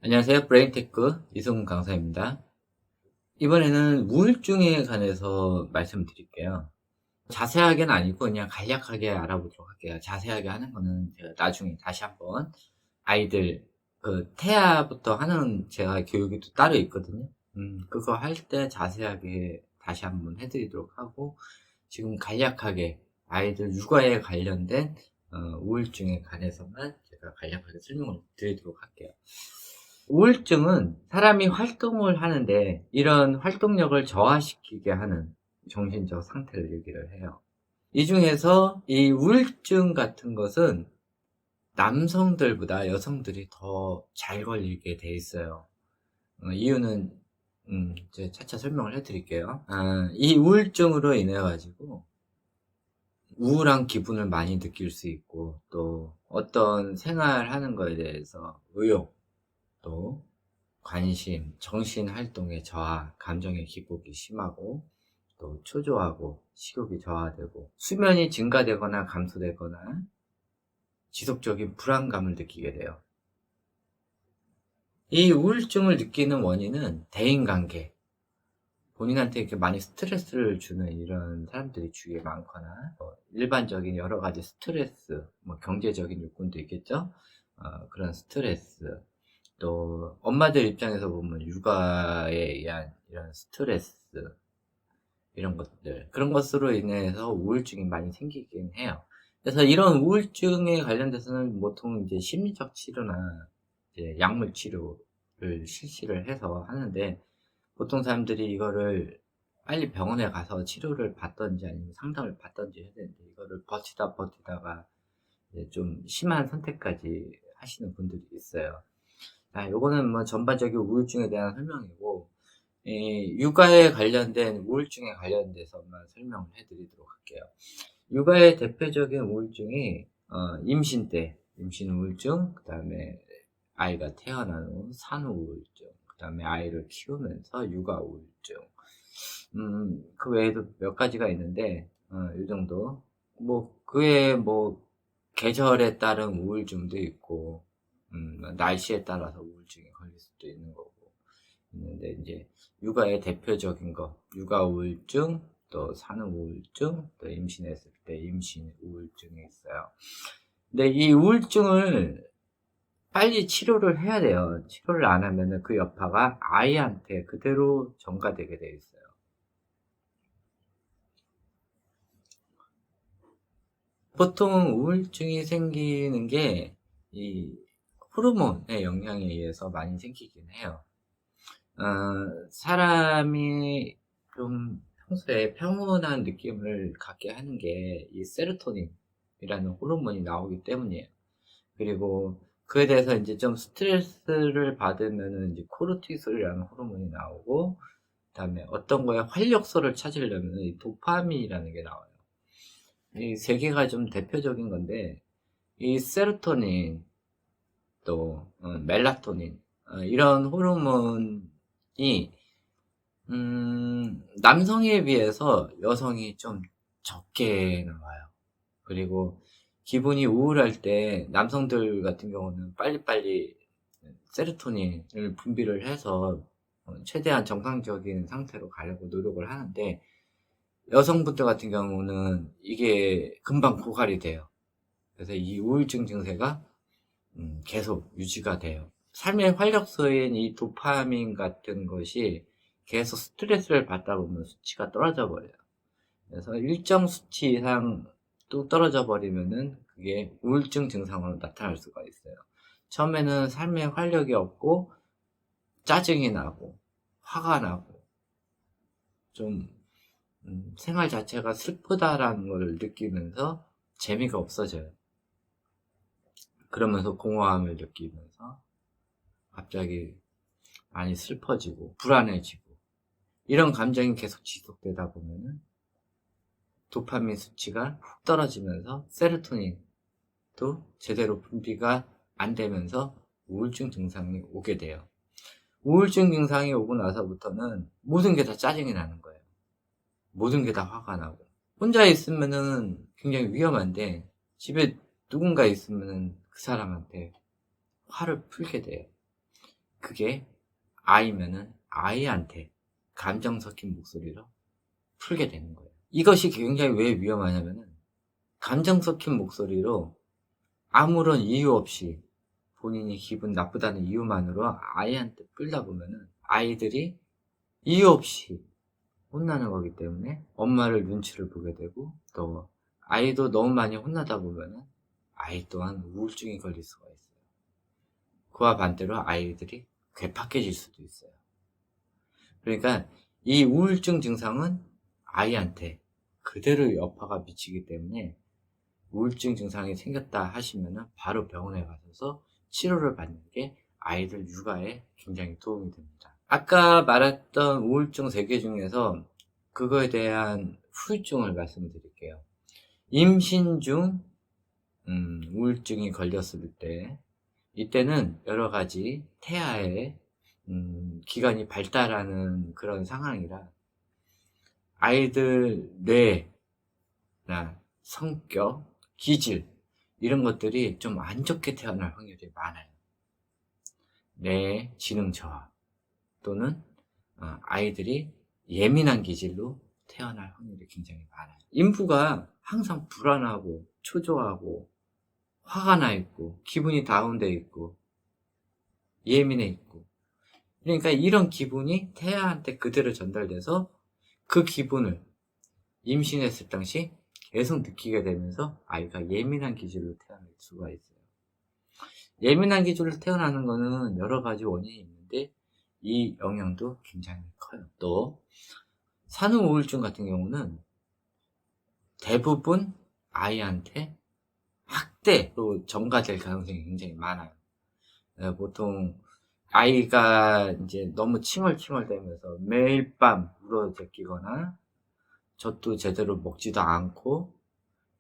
안녕하세요. 브레인테크 이승훈 강사입니다. 이번에는 우울증에 관해서 말씀드릴게요. 자세하게는 아니고 그냥 간략하게 알아보도록 할게요. 자세하게 하는 거는 제가 나중에 다시 한번 아이들 태아부터 하는 제가 교육이 또 따로 있거든요. 그거 할 때 자세하게 다시 한번 해드리도록 하고, 지금 간략하게 아이들 육아에 관련된 우울증에 관해서만 제가 간략하게 설명을 드리도록 할게요. 우울증은 사람이 활동을 하는데 이런 활동력을 저하시키게 하는 정신적 상태를 얘기를 해요. 이 중에서 이 우울증 같은 것은 남성들보다 여성들이 더 잘 걸리게 돼 있어요. 이유는 이제 차차 설명을 해드릴게요. 이 우울증으로 인해 가지고 우울한 기분을 많이 느낄 수 있고, 또 어떤 생활하는 거에 대해서 의욕, 또 관심, 정신활동의 저하, 감정의 기복이 심하고, 또 초조하고 식욕이 저하되고, 수면이 증가되거나 감소되거나 지속적인 불안감을 느끼게 돼요. 이 우울증을 느끼는 원인은 대인관계, 본인한테 이렇게 많이 스트레스를 주는 이런 사람들이 주위에 많거나, 일반적인 여러 가지 스트레스, 경제적인 요건도 있겠죠. 그런 스트레스, 또 엄마들 입장에서 보면 육아에 의한 이런 스트레스, 이런 것들, 그런 것으로 인해서 우울증이 많이 생기긴 해요. 그래서 이런 우울증에 관련돼서는 보통 이제 심리적 치료나 이제 약물 치료를 실시를 해서 하는데, 보통 사람들이 이거를 빨리 병원에 가서 치료를 받던지 아니면 상담을 받던지 해야 되는데, 이거를 버티다가 이제 좀 심한 선택까지 하시는 분들이 있어요. 요거는 뭐 전반적인 우울증에 대한 설명이고, 이 육아에 관련된 우울증에 관련돼서만 설명을 해드리도록 할게요. 육아의 대표적인 우울증이 임신 때 임신 우울증, 그 다음에 아이가 태어난 후 산후 우울증, 그 다음에 아이를 키우면서 육아 우울증, 그 외에도 몇 가지가 있는데, 이 정도. 그 외에 계절에 따른 우울증도 있고, 날씨에 따라서 우울증이 걸릴 수도 있는 거고, 있는데, 이제, 육아의 대표적인 거, 육아 우울증, 또 산후 우울증, 또 임신했을 때 임신 우울증이 있어요. 근데 이 우울증을 빨리 치료를 해야 돼요. 치료를 안 하면은 그 여파가 아이한테 그대로 전가되게 돼 있어요. 보통 우울증이 생기는 게 이 호르몬의 영향에 의해서 많이 생기긴 해요. 사람이 좀 평소에 평온한 느낌을 갖게 하는 게 이 세로토닌이라는 호르몬이 나오기 때문이에요. 그리고 그에 대해서 이제 좀 스트레스를 받으면은 이제 코르티솔이라는 호르몬이 나오고, 그다음에 어떤 거에 활력소를 찾으려면 이 도파민이라는 게 나와요. 이 세 개가 좀 대표적인 건데, 이 세로토닌, 또 멜라토닌, 이런 호르몬이 남성에 비해서 여성이 좀 적게 나와요. 그리고 기분이 우울할 때 남성들 같은 경우는 빨리빨리 세로토닌을 분비를 해서 최대한 정상적인 상태로 가려고 노력을 하는데, 여성분들 같은 경우는 이게 금방 고갈이 돼요. 그래서 이 우울증 증세가 계속 유지가 돼요. 삶의 활력소인 이 도파민 같은 것이 계속 스트레스를 받다 보면 수치가 떨어져 버려요. 그래서 일정 수치 이상 또 떨어져 버리면은 그게 우울증 증상으로 나타날 수가 있어요. 처음에는 삶에 활력이 없고 짜증이 나고 화가 나고 좀 생활 자체가 슬프다라는 걸 느끼면서 재미가 없어져요. 그러면서 공허함을 느끼면서 갑자기 많이 슬퍼지고 불안해지고, 이런 감정이 계속 지속되다 보면은 도파민 수치가 훅 떨어지면서 세로토닌도 제대로 분비가 안 되면서 우울증 증상이 오게 돼요. 우울증 증상이 오고 나서부터는 모든 게 다 짜증이 나는 거예요. 모든 게 다 화가 나고. 혼자 있으면은 굉장히 위험한데, 집에 누군가 있으면은 그 사람한테 화를 풀게 돼요. 그게 아이면은 아이한테 감정 섞인 목소리로 풀게 되는 거예요. 이것이 굉장히 왜 위험하냐면은 감정 섞인 목소리로 아무런 이유 없이 본인이 기분 나쁘다는 이유만으로 아이한테 풀다 보면은 아이들이 이유 없이 혼나는 거기 때문에 엄마를 눈치를 보게 되고, 또 아이도 너무 많이 혼나다 보면은 아이 또한 우울증이 걸릴 수가 있어요. 그와 반대로 아이들이 괴팍해질 수도 있어요. 그러니까 이 우울증 증상은 아이한테 그대로 여파가 미치기 때문에 우울증 증상이 생겼다 하시면은 바로 병원에 가셔서 치료를 받는 게 아이들 육아에 굉장히 도움이 됩니다. 아까 말했던 우울증 3개 중에서 그거에 대한 후유증을 말씀드릴게요. 임신 중 우울증이 걸렸을 때, 이때는 여러 가지 태아의 기관이 발달하는 그런 상황이라 아이들 뇌나 성격, 기질 이런 것들이 좀 안 좋게 태어날 확률이 많아요. 뇌 지능 저하 또는 아이들이 예민한 기질로 태어날 확률이 굉장히 많아요. 인부가 항상 불안하고 초조하고 화가 나 있고 기분이 다운돼 있고 예민해 있고, 그러니까 이런 기분이 태아한테 그대로 전달돼서 그 기분을 임신했을 당시 계속 느끼게 되면서 아이가 예민한 기질로 태어날 수가 있어요. 예민한 기질로 태어나는 거는 여러 가지 원인이 있는데 이 영향도 굉장히 커요. 또 산후 우울증 같은 경우는 대부분 아이한테 학대로 전가될 가능성이 굉장히 많아요. 보통 아이가 이제 너무 칭얼칭얼대면서 매일 밤 울어 제끼거나 젖도 제대로 먹지도 않고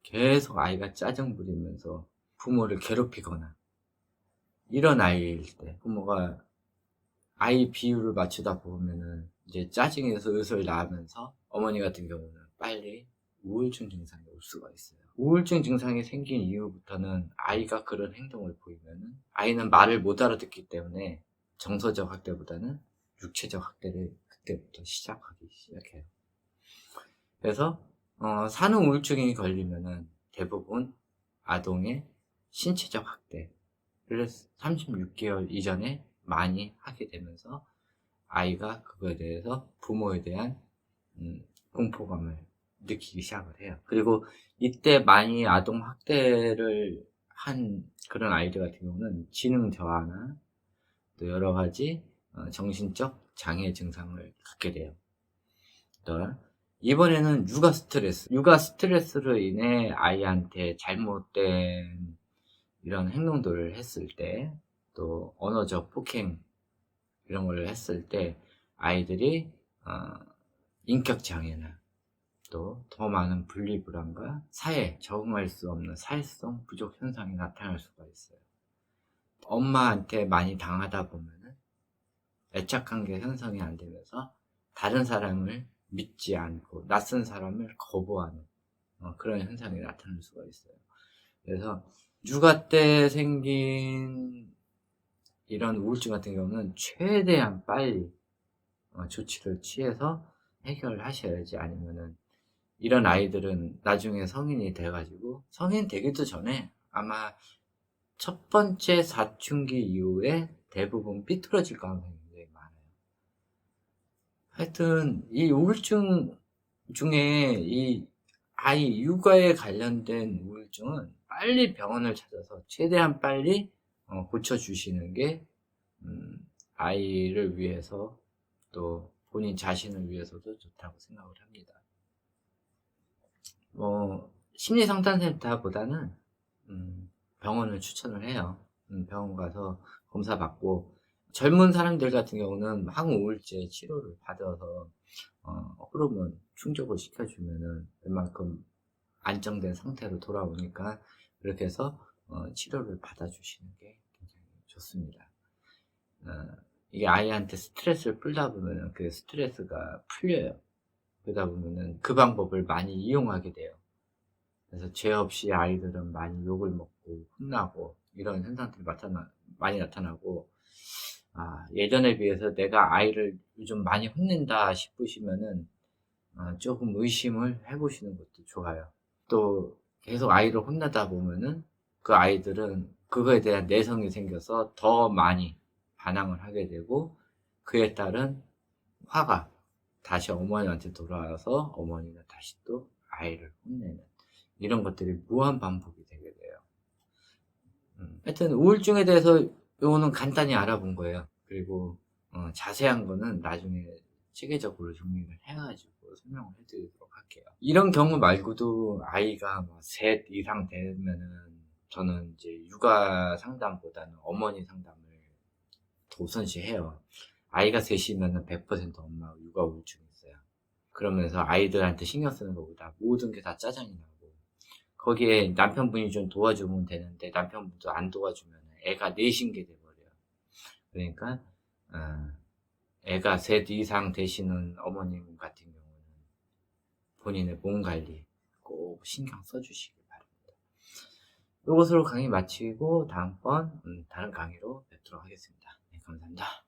계속 아이가 짜증 부리면서 부모를 괴롭히거나, 이런 아이일 때 부모가 아이 비율을 맞추다 보면은 이제 짜증이 슬슬 나면서 어머니 같은 경우는 빨리 우울증 증상이 올 수가 있어요. 우울증 증상이 생긴 이후부터는 아이가 그런 행동을 보이면은 아이는 말을 못 알아듣기 때문에 정서적 학대보다는 육체적 학대를 그때부터 시작하기 시작해요. 그래서 산후 우울증이 걸리면은 대부분 아동의 신체적 학대를 36개월 이전에 많이 하게 되면서 아이가 그거에 대해서 부모에 대한 공포감을 느끼기 시작을 해요. 그리고 이때 많이 아동 학대를 한 그런 아이들 같은 경우는 지능 저하나 또 여러 가지 정신적 장애 증상을 갖게 돼요. 또 이번에는 육아 스트레스로 인해 아이한테 잘못된 이런 행동들을 했을 때, 또 언어적 폭행 이런 걸 했을 때 아이들이 인격 장애나 또 더 많은 분리불안과 사회에 적응할 수 없는 사회성 부족 현상이 나타날 수가 있어요. 엄마한테 많이 당하다 보면은 애착관계 형성이 안 되면서 다른 사람을 믿지 않고 낯선 사람을 거부하는 그런 현상이 나타날 수가 있어요. 그래서 육아 때 생긴 이런 우울증 같은 경우는 최대한 빨리 조치를 취해서 해결하셔야지, 아니면은 이런 아이들은 나중에 성인이 돼가지고 성인 되기도 전에 아마 첫 번째 사춘기 이후에 대부분 삐뚤어질 가능성이 굉장히 많아요. 하여튼 이 우울증 중에 이 아이 육아에 관련된 우울증은 빨리 병원을 찾아서 최대한 빨리 고쳐주시는 게 아이를 위해서 또 본인 자신을 위해서도 좋다고 생각을 합니다. 심리상담센터보다는 병원을 추천을 해요. 병원 가서 검사 받고, 젊은 사람들 같은 경우는 항우울제 치료를 받아서 호르몬 충족을 시켜주면은 웬만큼 안정된 상태로 돌아오니까 그렇게 해서 치료를 받아주시는 게 굉장히 좋습니다. 이게 아이한테 스트레스를 풀다 보면은 그 스트레스가 풀려요. 그러다 보면은 그 방법을 많이 이용하게 돼요. 그래서 죄 없이 아이들은 많이 욕을 먹고 혼나고 이런 현상들이 많이 나타나고, 예전에 비해서 내가 아이를 요즘 많이 혼낸다 싶으시면은 조금 의심을 해 보시는 것도 좋아요. 또 계속 아이를 혼내다 보면은 그 아이들은 그거에 대한 내성이 생겨서 더 많이 반항을 하게 되고, 그에 따른 화가 다시 어머니한테 돌아와서 어머니가 다시 또 아이를 혼내는, 이런 것들이 무한 반복이 되게 돼요. 하여튼 우울증에 대해서 요거는 간단히 알아본 거예요. 그리고 자세한 거는 나중에 체계적으로 정리를 해 가지고 설명을 해 드리도록 할게요. 이런 경우 말고도 아이가 뭐 셋 이상 되면은 저는 이제 육아 상담보다는 어머니 상담을 더 우선시해요. 아이가 셋이면은 100% 엄마가 육아 우울증이 있어요. 그러면서 아이들한테 신경 쓰는 것보다 모든 게 다 짜증이 나고, 거기에 남편분이 좀 도와주면 되는데 남편분도 안 도와주면 애가 내신게 돼 버려요. 그러니까 어 애가 셋 이상 되시는 어머님 같은 경우는 본인의 몸 관리 꼭 신경 써 주시기 바랍니다. 요것으로 강의 마치고 다음번 다른 강의로 뵙도록 하겠습니다. 네, 감사합니다.